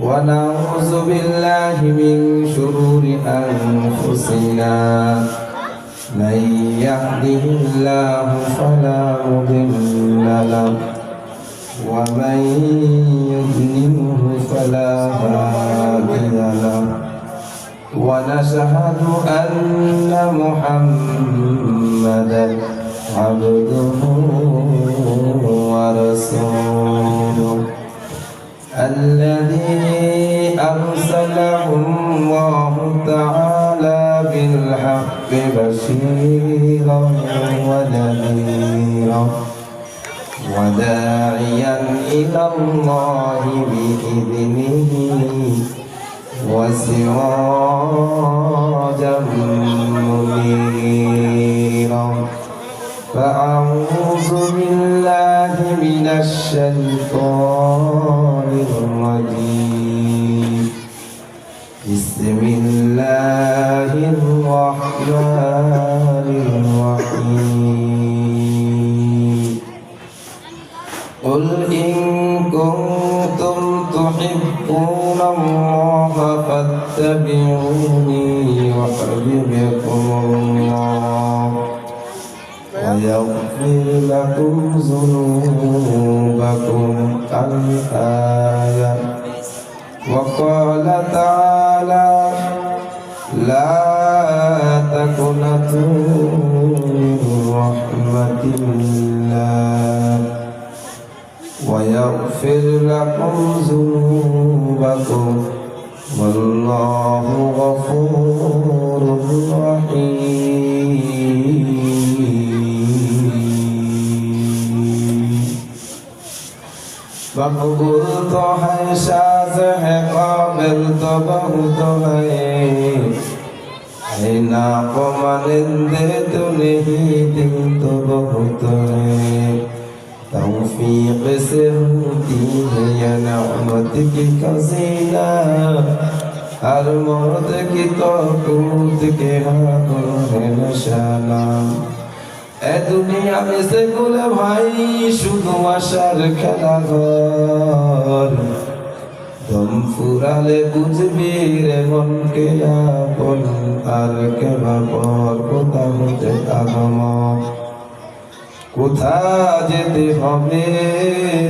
ونعوذ بالله من شرور أنفسنا من يهده الله فلا مضل له ومن يضلله فلا هادي له ونشهد أن محمدا عبده ورسوله الذي أرسله الله تعالى بالحق بشيرا ونذيرا وداعيا إلى الله بإذنه وسراجا منيرا فأعوذ بالله من الشيطان الرجيم بسم الله الرحمن الرحيم قل إن كنتم تحبون الله فاتبعوني يحببكم الله ويغفر لكم ذنوبكم الآية وقال تعالى لا تقنطوا من رحمة الله ويغفر لكم ذنوبكم والله غفور رحيم मकबूल तो है शाज़ है काबिल तो बहुत है नाको मानिंदे तो नहीं दिल तो बहुत है तौफीक से होती है या नेमत की खज़ीना हर मौत की तौक़ूत के हाथों है निशाना এ দুনিয়া বেঁচে গেলে ভাই শুধু আশার খেলাঘর দম ফুরালে বুঝবি রে মনকে আপন আর কেবা পর কোথা হতে আগম কোথা যেতে হবে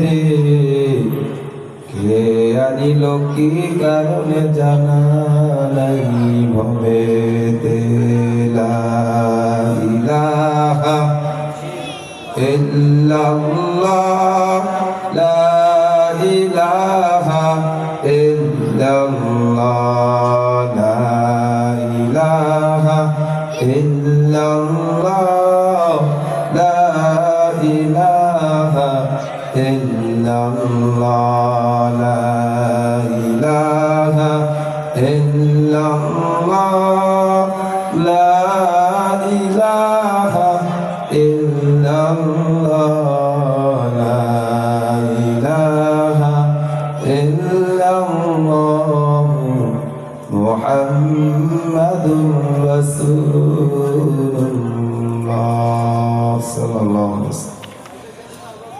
রে কে আনিল কি কারণে জানা নাই ভবে তেলা ইলাহা ইল্লাল্লাহ লা ইলাহা ইল্লাল্লাহ লা ইলাহা ইল্লাল্লাহ লা ইলাহা ইল্লাল্লাহ লা ইলাহা ইল্লাল্লাহ লা ইলাহা ইল্লাল্লাহ লা ইলাহা ইল্লাল্লাহ মুহাম্মাদুর রাসূলুল্লাহ সাল্লাল্লাহু আলাইহি ওয়াসাল্লাম।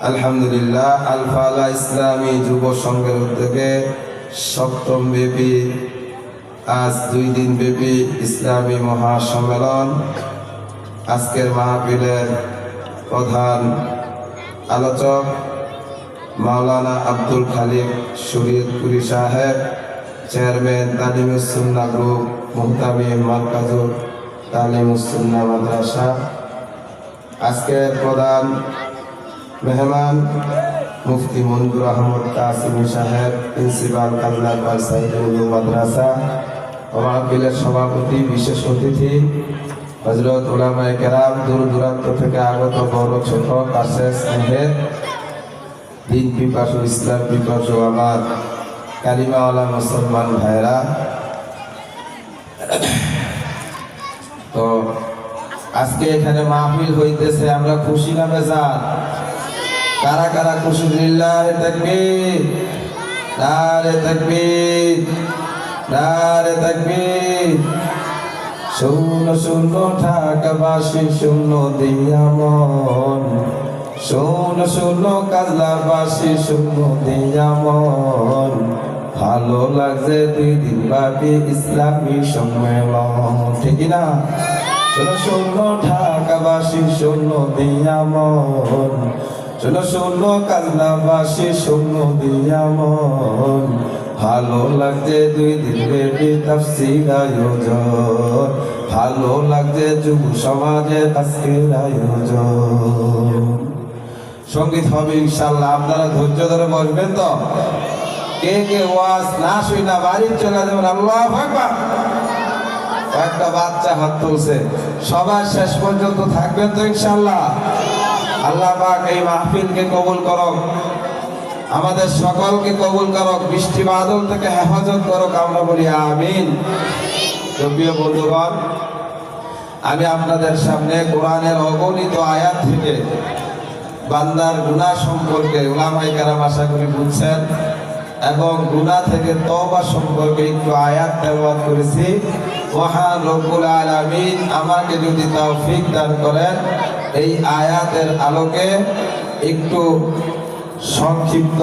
আলহামদুলিল্লাহ আল ফালা ইসলামী যুব সংঘের উদ্যোগে সপ্তম ব্যাপী আজ 2 দিন ব্যাপী ইসলামী মহাসম্মেলন। আজকের মাহফিলের প্রধান আলোচক মাওলানা আব্দুল খালিক শরীয়তপুরী সাহেব, চেয়ারম্যান তালিমুস সুন্নাহ গ্রুপ, মুহতামিম মারকাজুল তালিমুস সুন্নাহ মাদ্রাসা। আজকের প্রধান মেহমান মুফতি মনজুর আহমদ কাসিমি সাহেব, প্রিন্সিপাল কাজলাপাল সাইদুল মাদ্রাসা। মাহফিলের সভাপতি, বিশেষ অতিথি হযরত উলামায়ে কেরাম, দূর দূরান্ত থেকে আগত বড় ছোট কাছে স্নেহের দিন পিপাসু, ইসলাম পিপাসু আমার কালিমাওয়ালা মুসলমান ভাইরা, তো আজকে এখানে মাহফিল হইতেছে, আমরা খুশি না বেজার? কারা কারা খুশি? লিল্লাহি তাকবীর, নারে তাকবীর, নারে তাকবীর। শূন্য শূন্য ঢাকাবাসী শূন্য দিয়া মন, শূন্য শূন্য কাজলাবাসী শূন্য দিয়া মন, ভালো লাগছে 2 দিন ব্যাপী ইসলামী সম্মেলন, ঠিক না? চলো শোনো ঢাকাবাসী, শোনো দিয়া মন, চলো শোনো কাজলাবাসী, শোনো দিয়া মন, ভালো লাগছে 2 দিন ব্যাপী তাফসীর আয়োজন, ভালো লাগছে যুব সমাজে আজকের আয়োজন। সঙ্গীত হবে ইনশাআল্লাহ, আপনারা ধৈর্য ধরে বসবেন তো? কে কে ওয়াজ না শুই না বাড়ির চলে যাবেন? আল্লাহু আকবার। একটা বাচ্চা হাত তুলছে, সবার শেষ পর্যন্ত থাকবেন তো ইনশাআল্লাহ? আল্লাহ পাক এই মাহফিলকে কবুল করুক, আমাদের সকলকে কবুল করুক, বৃষ্টি বাদল থেকে হেফাজত করুক, আমরা বলি আমিন। প্রিয় বন্ধুগণ, আমি আপনাদের সামনে কোরআনের অগণিত আয়াত থেকে বান্দার গুনাহ সম্পর্কে উলামায়ে কেরাম আশা করি বুঝছেন, এবং গুনাহ থেকে তওবা সম্পর্কে একটু আয়াত তেলাওয়াত করেছি। মহান রব্বুল আলামিন আমাকে যদি তৌফিক দান করেন, এই আয়াতের আলোকে একটু সংক্ষিপ্ত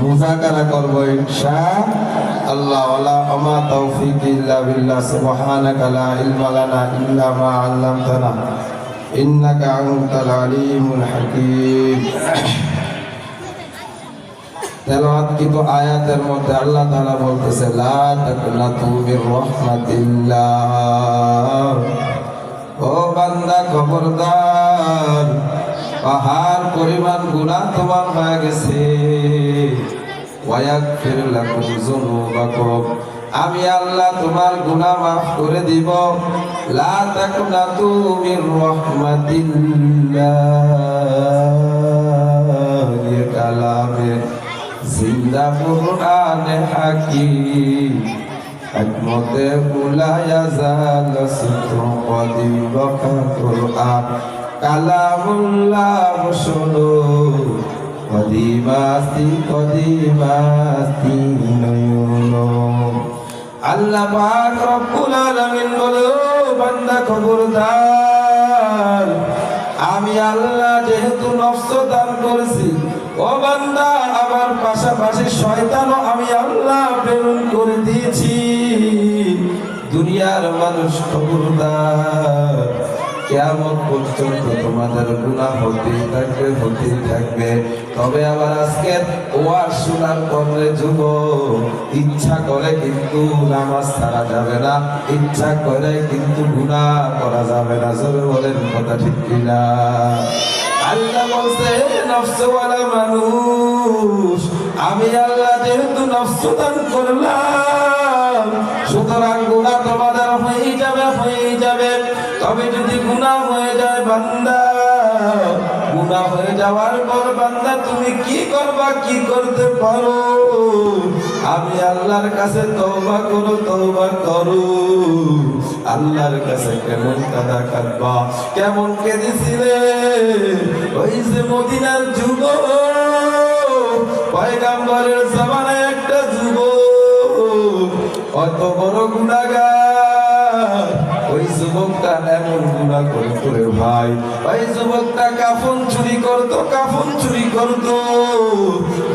মুযাকারা করব ইনশাআল্লাহ। ওয়ালা আমা তৌফিক ইল্লা বিল্লাহ, সুবহানাকা লা ইলমা লানা ইল্লা মা আল্লামতানা ইন্নাকা আনতাল আলিমুল হাকীম। তেলাওয়াত কিন্তু আয়াতের মধ্যে আল্লাহ তাআলা বলতেছে লা তাকনাতু মির রাহমাতিল্লাহ, ও বান্দা খবরদার, পাহাড় পরিমাণ গুনাহ তোমার হয়ে গেছে। ওয়ায়াগফির লাকুম যুনুবাকুম, আমি আল্লাহ তোমার গুনাহ মাফ করে দিব। লা তাকনাতু মির রাহমাতিল্লাহ, ये কালামে জিন্দা কুরআনে হাকীম, হিকমতে কুলায়া জাল সুতু কদিম বকা কুরআন, কালামুল্লাহ শুনো কদিমাস্তি কদিমাস্তি নয়নো। আল্লাহ পাক রব্বুল আলামিন বলে, বান্দা খবরদার, আমি আল্লাহ যেহেতু নফস দান করেছি, ও বান্দা আমার পাশাপাশি শয়তানও আমি আল্লাহ প্রেরণ করে দিয়েছি। দুনিয়ার মানুষ খবরদার, কিয়ামত পর্যন্ত তোমাদের গুনাহ হতেই থাকবে। তবে আবার আজকের ওয়াজ শোনার পরে যুবক ইচ্ছা করে কিন্তু নামাজ ছাড়া যাবে না, ইচ্ছা করে কিন্তু গুনাহ করা যাবে না। জোরে বলেন কথা ঠিক কিনা? আল্লাহ বলছে নফসওয়ালা মানুষ, আমি আল্লাহ যেহেতু নফস দান করলাম, সুতরাং গুনাহ তোমাদের হয়ে যাবে। তবে যদি গুনাহ হয়ে যায় বান্দা, গুনাহ হয়ে যাওয়ার পর বান্দা তুমি কি করবা, কি করতে পারো? আমি আল্লাহর কাছে তওবা করো। আল্লাহর কাছে কেমন কাঁদবা, কেমন কেঁদেছিলে ওই যে মদিনার যুবক, পয়গম্বরের জামানায় একটা যুবক, কত বড় গুনাহগার। ওই যুবকটা এমন গুনাহ করতো রে ভাই, ওই যুবকটা কাফন চুরি করতো।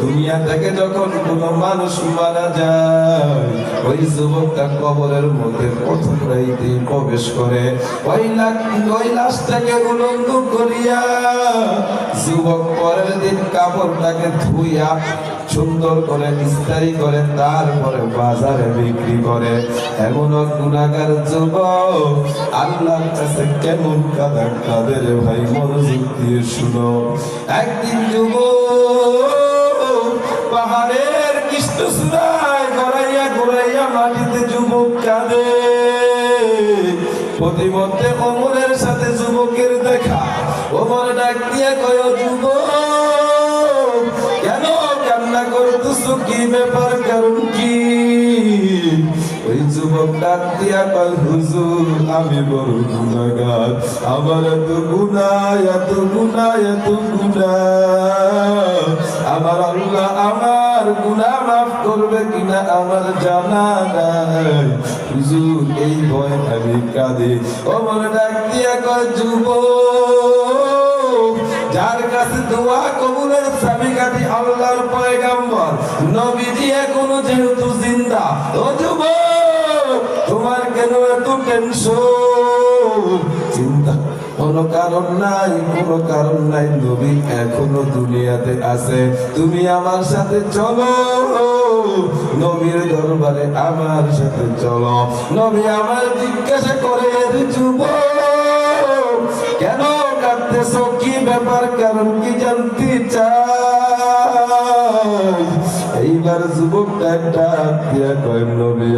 দুনিয়া থেকে যখন কোনো মানুষ মারা যায়, ওই যুবকটা কবরের মধ্যে প্রথম রাইতে প্রবেশ করে, ওই লাশটাকে উলঙ্গ করিয়া যুবক পরের দিন কাপড়টাকে ধুইয়া সুন্দর করে ইস্তারি করে তারপরে বাজারে বিক্রি করে। এমন গুনাহগার যুবক আল্লাহর কাছে কেমন কাঁদে রে ভাই, মনোযোগ দিয়ে শুনো। একদিন যুবক পাহাড়ের কৃষ্ণচূড়ায় ঘুরাইয়া মাটিতে যুবক কাঁদে। প্রতিমধ্যে ওমরের সাথে যুবকের দেখা, ওমর ডাক দিয়ে কয়, যুবক কেন কান্না করতেছো, কি ব্যাপার, কারণ কি? ওই যুবক ডাক দিয়া কয়, হুজুর আমি বড় গুনাহগার, আমার এত গুনাহ। আমার আল্লাহ আমার গুনাহ মাফ করবে কিনা আমার জানা নাই। হুজুর এই ভয় আমি কাঁদে। ওমর ডাক দিয়া কয়, যুবক যার কাছে দোয়া কবুলের চাবিকাঠি আল্লাহর পয়গাম্বর নবীজি এখনো যেহেতু জিন্দা। ও যুবক, তোমার কেন এত টেনশন? চিন্তা কোনো কারণ নাই, কোনো কারণ নাই। নবী এখনো দুনিয়াতে আছে। তুমি আমার সাথে চলো, নবীর দরবারে আমার সাথে চলো। নবী আমার জিজ্ঞাসা করে, যুবক কেন কাঁদতেছ? কি ব্যাপার, কারণ কি জানতে চাই? এইবার যুবকটা ডাক দিয়া কয়, নবী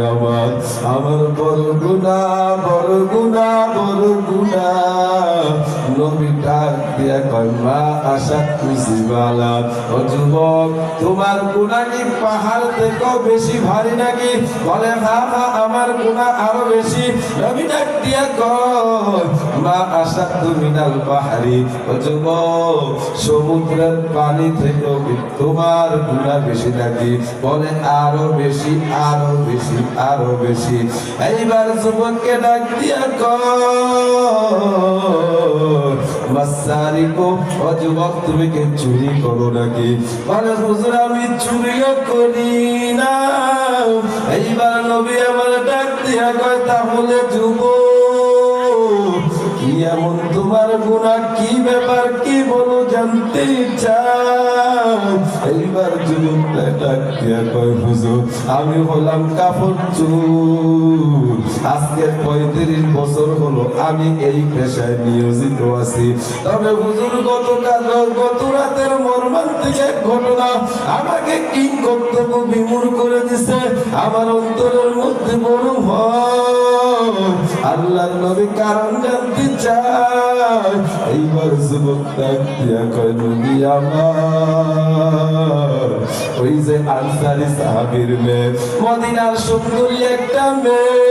আমার বড় গুনাহ, বড় গুনাহ, বড় গুনাহ। নবী ডাক দিয়া কয়, মা আশা কুসিবালা। ও যুবক, তোমার গুনাহ কি পাহাড় থেকে বেশি ভারী নাকি? বলে হ্যাঁ হ্যাঁ, আমার গুনাহ আরো বেশি। নবী ডাক দিয়া কয়, মা আশা মিনাল পাহাড়ি। ও যুবক, সমুদ্রের পানি থেকে তোমার গুনাহ বেশি নাকি? বলে আরো বেশি, আরো বেশি, আরো বেশি। এইবার যুবককে ডাক দিয়া কয়, মাসারিকো। ও যুবক, তুমি কি চুরি করো নাকি? বলে হুজুর, আমি চুরিও করি না। এইবার নবী আমার ডাক দিয়া কয়, তাহলে যুবক কি এমন তোমার গুনাহ, কি ব্যাপার, কি বলো, জানতে চাই? এইবার যুবকটা ডাক দিয়া কয়, হুজুর আমি হলাম কাপড় চোর। আজকে 35 বছর হলো আমি এই পেশায় নিয়োজিত আছি। তবে হুজুর, গত রাতের মর্মান্তিক এক ঘটনা আমাকে কিং কর্তব্য বিমূঢ় করে দিছে। আমার অন্তরের মধ্যে বড় ভয়। আল্লাহর নবী কারণ জানতে চায়। এইবার যুবক ডাক দিয়া কয়, নবী আমার, ওই যে আনসারী সাহাবীর মেয়ে, মদিনার সুন্দরী একটা মেয়ে,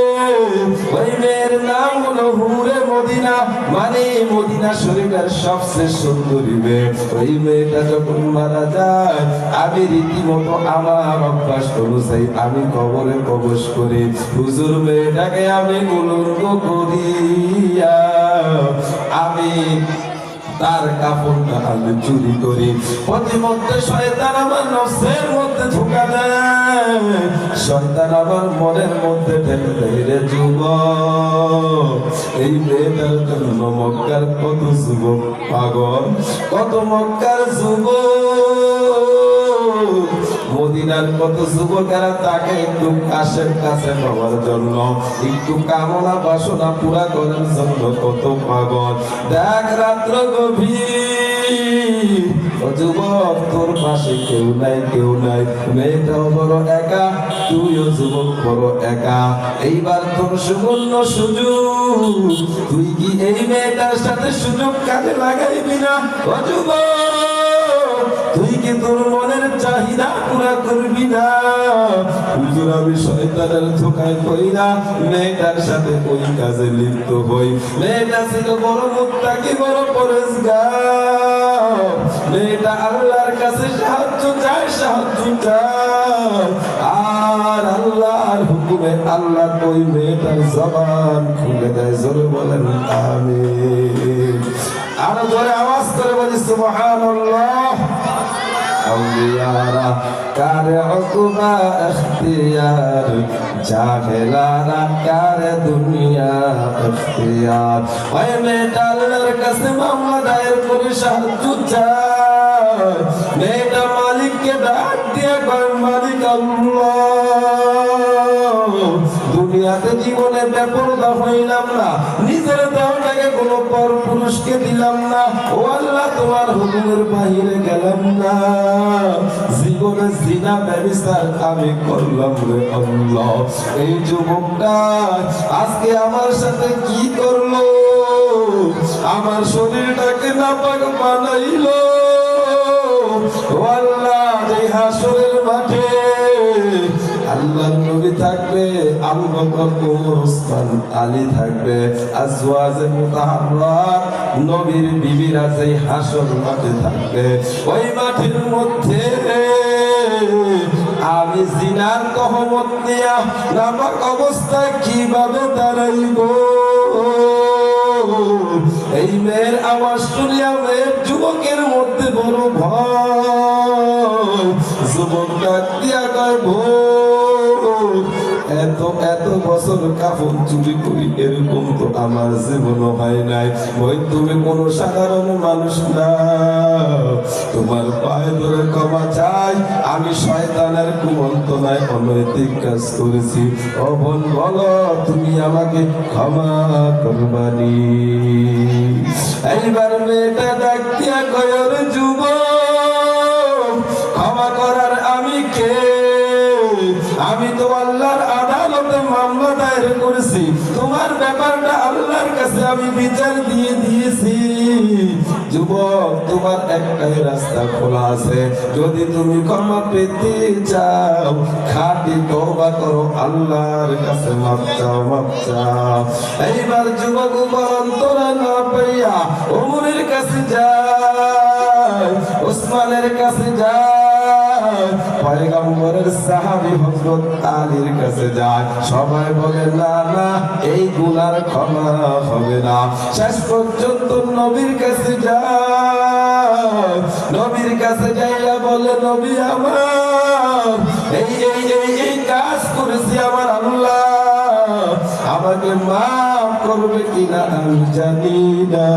ওই মেয়ের নাম হলো হুরে মদিনা, মানে মদিনা শরীফের সবচেয়ে সুন্দরী মেয়ে। ওই মেয়েটা যখন মারা যায়, আমি রীতিমতো আমার অভ্যাস অনুযায়ী আমি কবরে প্রবেশ করি। হুজুর, মেয়েটাকে আমি উলঙ্গ করিয়া আমি তার কাপড়টা আমি চুরি করি। প্রতিমধ্যে শয়তান আমার নফসের মধ্যে ধোঁকা দেয়, শয়তান আমার মনের মধ্যে ঢেলে দেয়। রে যুবক, এই মেয়েটার জন্য মক্কার কত যুবক পাগল, কত মক্কার যুবক, মদিনার কত যুবকেরা তাকে একটু কাছের কাছে পাওয়ার জন্য, একটু কামনা বাসনা পুরা করার জন্য কত পাগল। দেখ রাত্র গভীর, ও যুবক, তোর পাশে কেউ নাই, কেউ নাই। মেয়েটাও বড় একা, তুইও যুবক বড় একা। এইবার তোর সুবর্ণ সুযোগ, তুই কি এই মেয়েটার সাথে সুযোগ কাজে লাগাইবি না? ও যুবক, তুই কি তোর মনের চাহিদা পুরা করবি না? হুজুর, আমি শয়তানের ধোঁকায় পড়ি না, মেয়েটার সাথে ওই কাজে লিপ্ত হই। মেয়েটা ছিল বড় মুত্তাকি, বড় পরেজগার। মেয়েটা আল্লাহর কাছে সাহায্য চায়, সাহায্য চায়। আর আল্লাহর হুকুমে আল্লাহ ওই মেয়েটার জবান খুলে দেয়। জোরে বলেন আমিন। আরো জোরে আওয়াজ করে বলি সুবহানাল্লাহ। আউলিয়ারা কারে উকবা ইখতিয়ার, জাহেলারা কারে দুনিয়া ইখতিয়ার। ওই মেয়েটা আল্লাহর কাছে মামলা দায়ের করে সাহায্য চায়। মেয়েটা মালিককে ডাক দিয়ে কয়, মালিক আল্লাহ, দুনিয়াতে জীবনে বেপরদা হইলাম না, নিজের দেহটাকে কোনো পর পুরুষকে দিলাম না। ও আল্লাহ, তোমার হুকুমের বাহিরে গেলাম না, জীবনে জিনা ব্যভিচার আমি করলাম রে আল্লাহ। এই যুবকটা আজকে আমার সাথে কি করলো? আমার শরীরটাকে নাপাক বানাইলো। ও আল্লাহ, এই হাসরের মাঠে আল্লাহর নবী থাকবে, আবু বকর, ওমর, ওসমান, আলী থাকবে, আজওয়াজে মুতাহহারাত, নবীর বিবিরা যেই হাসর মাঠে থাকবে, ওই মাঠের মধ্যে আমি জিনার তহমত নিয়া নাপাক অবস্থায় কিভাবে দাঁড়াইব? এই মেয়ের আওয়াজ শুনিয়া মেয়ের যুব যুবকের মধ্যে বড় ভয়। যুবক ডাক দিয়া কয় ভোর, এত এত বছর কাফন চুরি করি এরকম তো আমার জীবনও হয় নাই। ওই তুমি কোন সাধারণ মানুষ না, তোমার পায়ে ধরে ক্ষমা চাই, আমি শয়তানের কুমন্ত্রণায় অনৈতিক কাজ করেছি। ও বোন বলো তুমি আমাকে ক্ষমা করবানি? এইবার মেয়েটা ডাক দিয়া কয় ওরে যুবক, ক্ষমা করার আমি কে? আমি তো আল্লাহর আদালতে মামলা দায়ের করেছি, তোমার ব্যাপারটা আল্লাহর কাছে আমি বিচার দিয়ে দিয়েছি। যুবক তোমার একটাই রাস্তা খোলা আছে, যদি তুমি ক্ষমা পেতে চাও খাঁটি তওবা করো, আল্লাহর কাছে মাফ চাও, মাফ চাও। এইবার যুবক অন্তরা না পাইয়া ওমরের কাছে যায়, ওসমানের কাছে যায়, পয়গম্বরের সাহাবী হযরত আলীর কাছে যায়। সবাই বলে না না এই গুনার ক্ষমা হবে না। শেষ পর্যন্ত নবীর কাছে যায়, নবীর কাছে যাইয়া বলে নবী আমার এই এই এই এই কাজ করেছি, আমার আল্লাহ আমাকে মাফ করবে কিনা আমি জানি না।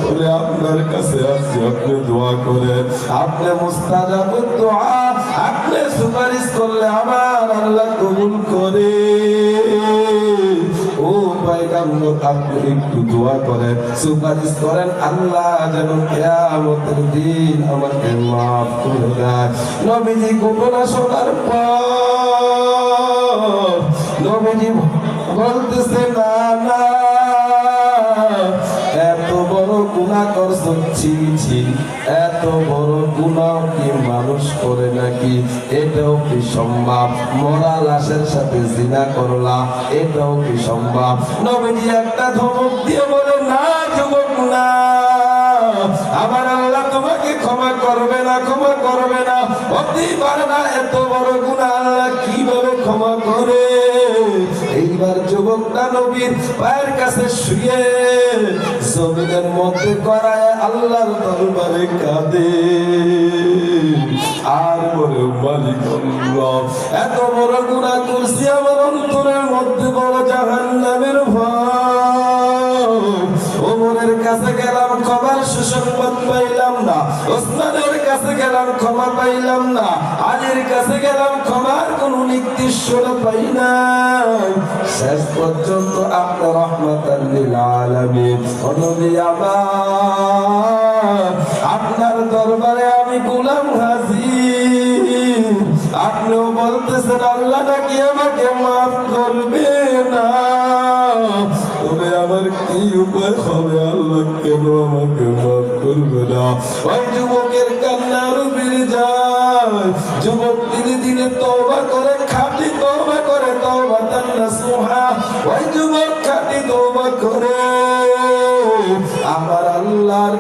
বলে আপনার কাছে আসছি, আপনি দোয়া করেন, আপনি মুস্তাজাবুদ দোয়া, আপনি সুপারিশ করলে আমার আল্লাহ কবুল করে। ও পয়গম্বর আপনি একটু দোয়া করেন, সুপারিশ করেন, আল্লাহ যেন কিয়ামতের দিন আমাকে মাফ করে দেয়। নবীজি ঘটনা শোনার পর নবীজি বলতেছে না না এত বড় গুনাহ করছো, ছি ছি, এত বড় গুনাহ কি মানুষ করে নাকি? এটাও কি সম্ভব? মরা লাশের সাথে জিনা করলা, এটাও কি সম্ভব? নবীজি একটা ধমক দিয়ে বলে না যুবক না, আমার আল্লাহ তোমাকে ক্ষমা করবে না, ক্ষমা করবে না, হতেই পারে না, এত বড় গুনাহ আল্লাহ কিভাবে ক্ষমা করে? এইবার যুবকটা নবীর পায়ের কাছে শুয়ে জমিনের মধ্যে করায় আল্লাহর দরবারে কাঁদে আর বলে মালিক আল্লাহ এত বড় গুনাহ করছি, আমার অন্তরের মধ্যে বড় জাহান্নামের ভয়। ওমরের কাছে গেলাম ক্ষমার সুসংবাদ পাইলাম না, ওসমানের কাছে গেলাম ক্ষমা পাইলাম না, আলীর কাছে গেলাম ক্ষমার কোন নির্দিষ্ট পাই না। শেষ পর্যন্ত আপনার রহমাতাল লিল আলামিন নবী আমার আপনার দরবারে আমি গোলাম হাজির, আপনিও বলতেছেন আল্লাহ নাকি আমাকে মাফ করবে না, তবে আমার কি উপায় হবে? আল্লাহ কেন আমাকে মাফ করবে না? ওই যুবকের কান্না রুবির যায়। যুবক দিনে দিনে তওবা করে, খাঁটি তওবা করে, তওবাতান নাসুহা। ওই যুবক খাঁটি তওবা করে আমার আল্লাহর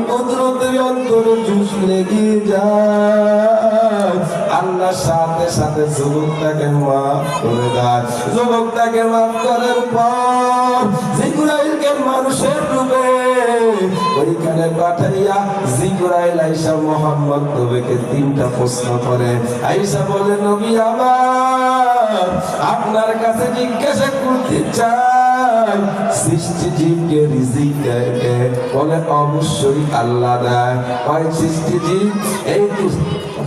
কুদরতের অন্তরে জুস লেগে যায়, আল্লাহ সাথে সাথে যুবকটাকে মাফ করে দেয়। যুবকটাকে মাফ করার পর জিবরাইলকে মানুষের রূপে ওইখানে পাঠাইয়া জিবরাইল আয়েশা মুহাম্মদ নবীকে তিনটা প্রশ্ন করে। আয়েশা বলে নবী আমার আপনার কাছে জিজ্ঞাসা করতে চাই, সৃষ্টি জীবকে রিজিক দেয় কে? বলে অবশ্যই আল্লাহ দেয়। ওই সৃষ্টি জীব এই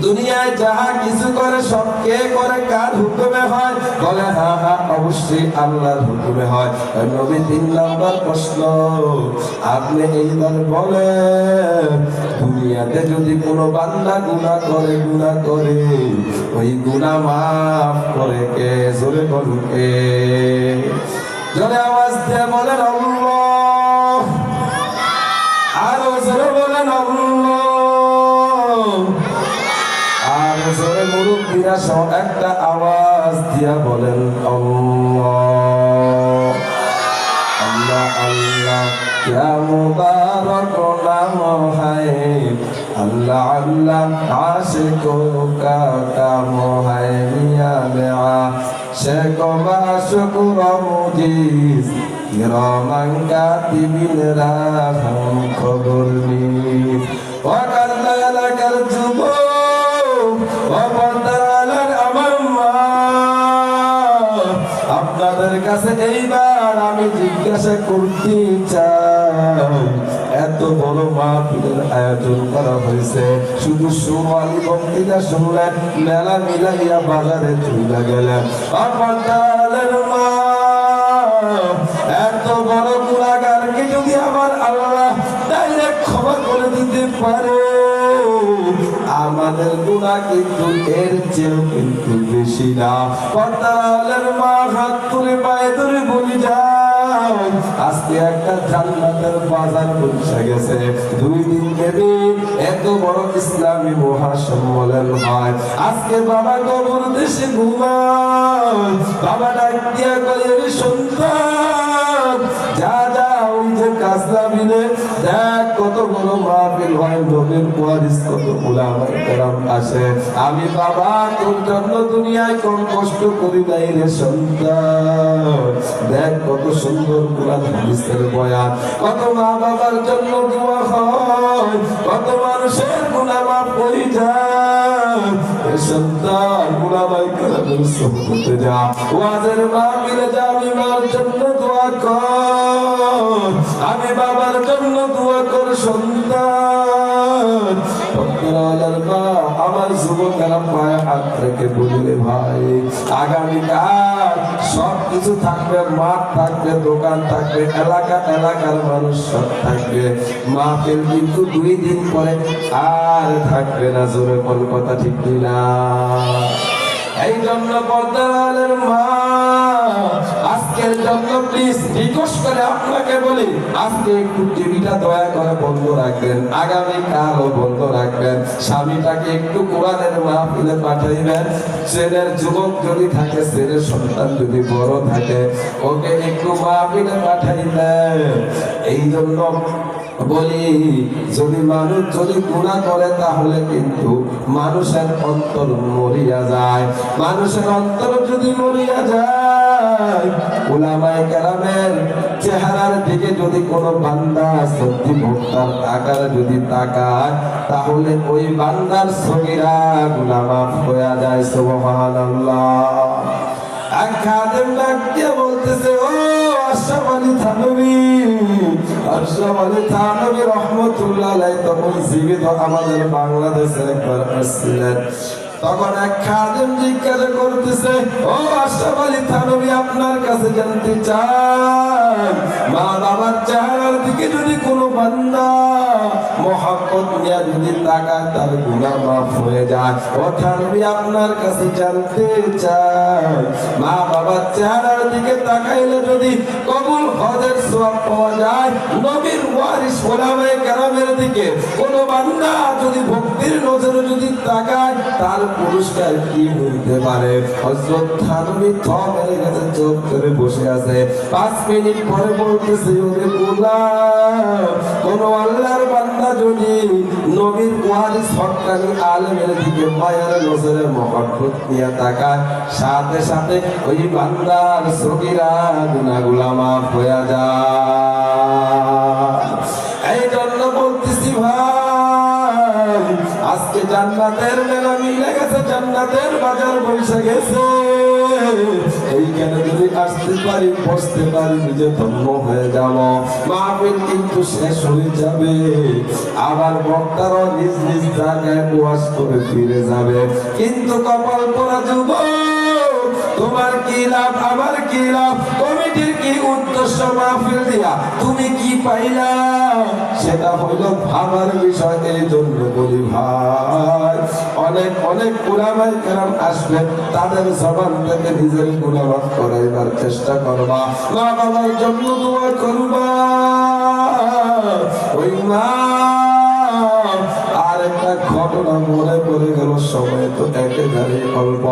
দুনিয়ায় যাহা কিছু করে সব কে করে? কার হুকুমে হয়? বলে হ্যাঁ হ্যাঁ অবশ্যই আল্লাহর হুকুমে হয়। নবী 3 নম্বর প্রশ্ন, আপনি এইবার বলেন দুনিয়াতে যদি কোনো বান্দা গুনাহ করে ওই গুনাহ মাফ করে কে? জোরে বলুন কে? জোরে আওয়াজ দিয়ে বলেন আল্লাহ, আরো জোরে বলেন আল্লাহ, আর জোরে মুরব্বীরা সব একটা আওয়াজ দিয়া বলেন আল্লাহ আল্লাহ আল্লাহ। क्या मुबारक नाम है अल्लाह अल्लाह, आशिकों का काम है मियां मियां, शेखों माशुकुर मुजीज किरामन कातिबिन राहम खबर नी। আপনাদের কাছে এইবার আমি জিজ্ঞাসা করতে চাই, এত বড় মাহফিলের আয়োজন করা হয়েছে, শুধু সোয়ালি বক্তৃতা শুনলেন, মেলা মিলাইয়া বাজারে চলে গেলেন। আপনাদের মা এত বড় গুনাহগারকে যদি আমার আল্লাহ ডাইরেক্ট ক্ষমা করে দিতে পারে, আমাদের গুনাহ কিন্তু এর চেয়েও কিন্তু বেশি না। পর্দার মা হাত তুলে পায়ে ধরে বলি যাও, আজকে একটা জান্নাতের বাজার বসে গেছে। 2 দিন ব্যাপী এত বড় ইসলামী মহাসম্মেলন হয়। আজকে বাবা কবর দেশে ঘুমায়, বাবা ডাক দিয়া কয়ে সন্তান যা যা ওই যে কাজলা মিলে দেখ কত বড় মাহফিল হয়, নবীর ওয়ারিস কত উলামায়ে কেরাম আসে। আমি বাবা তোর জন্য দুনিয়ায় কোন কষ্ট করি নাই রে সন্তান, দেখ কত সুন্দর কোরআন হাদিসের বয়ান, কত মা বাবার জন্য দোয়া হয়, কত মানুষের গুনাহ মাফ হয়ে যায়। সন্তান উলামায়ে কেরামের সুহবতে যা, ওয়াজের মাহফিলে যা, আমি মার জন্য দোয়া কর, আমি বাবার জন্য দোয়া কর সন্তান। আমার যুবকেরা পায়ে হাত রেখে বললে ভাই আগামীকাল সব কিছু থাকবে, মাঠ থাকবে, দোকান থাকবে, এলাকার মানুষ সব থাকবে, মাহফিল কিন্তু 2 দিন পরে আর থাকবে না। জোরে কোন কথা ঠিক না? এই জন্য পর্দার মা আজকের জন্য প্লিজ রিকোয়েস্ট করে আপনাকে বলি, আজকে একটু টিভিটা দয়া করে বন্ধ রাখবেন, আগামীকালও বন্ধ রাখবেন। স্বামীটাকে একটু কোরআনের মাহফিলে পাঠাইবেন। ছেলের যুবক যদি থাকে, ছেলের সন্তান যদি বড় থাকে, ওকে একটু মাহফিলে পাঠাইবেন। এই জন্য বলি, যদি মানুষ যদি গুনাহ করে তাহলে কিন্তু মানুষের অন্তর মরিয়া যায়। মানুষের অন্তর যদি মরিয়া যায়, উলামায়ে কেরামের চেহারার দিকে যদি কোনো বান্দা সত্যি ভক্তার আকারে যদি তাকায়, তাহলে ওই বান্দার সগীরা গুনাহ মাফ হয়ে যায়। সুবহানাল্লাহ। এক খাদেম ডাক দিয়ে বলতেছে, ও আশরাফ আলী থানভী, আশরাফ আলী থানভী রহমতুল্লাহ আলাইহি তখন জীবিত আমাদের বাংলাদেশে একবার আসছিলেন। তখন এক খাদেম জিজ্ঞাসা করতেছে, ও আশরাফ আলী থানভী, আপনার কাছে জানতে চাই, মা বাবার চেহারার দিকে যদি কোনো বান্দা মহব্বত নিয়ে যদি তাকায়, তার গুনাহ মাফ হয়ে যায়। ও থানভী, আপনার কাছে জানতে চাই, মা বাবার চেহারার দিকে তাকাইলে যদি কবুল হজের সওয়াব পাওয়া যায়, নবীর ওয়ারিস উলামায়ে কেরামের দিকে কোনো বান্দা যদি ভক্তির নজরে যদি তাকায়, তার পুরস্কার কি হইতে পারে? হযরত থানভী থমের কাছে চুপ করে বসে আছে। 5 মিনিট পরে বলতেছে, ওরে গোলাম, কোন আল্লাহর বান্দা যদি নবীর ওয়ারিস হক্কানি আলেমের দিকে মায়ার নজরে মহব্বত নিয়ে তাকায়, সাথে সাথে ওই বান্দার সগীরা গুনাহগুলো মাফ হয়ে যায়। এই জন্য বলতেছি ভাই, আজকে জান্নাতের মেলা মিলে গেছে, জান্নাতের বাজার বসে গেছে। এইখানে যদি আসতে পারি, বসতে পারি, নিজে ধন্য হয়ে যাব। মাহফিল কিন্তু শেষ হয়ে যাবে, আবার বক্তারা নিজ নিজ জায়গায় ওয়াজ করে ফিরে যাবে। কিন্তু কপাল পোড়া যুবক, তোমার কি লাভ, আমার কি লাভ, কমিটির কি উদ্দেশ্য মাহফিল দিয়া তুমি কি পাইলা, সেটা হইল ভাবার বিষয়। এই জন্য বলি ভাই, অনেক অনেক উলামায়ে কেরাম আসবে, তাদের জবান থেকে নিজের গুনাহ মাফ করাইবার চেষ্টা করবা, মা বাবার জন্য দোয়া করবা। ওই মা আর একটা ঘটনা মনে পড়ে গেল, সময় তো একেবারে অল্প।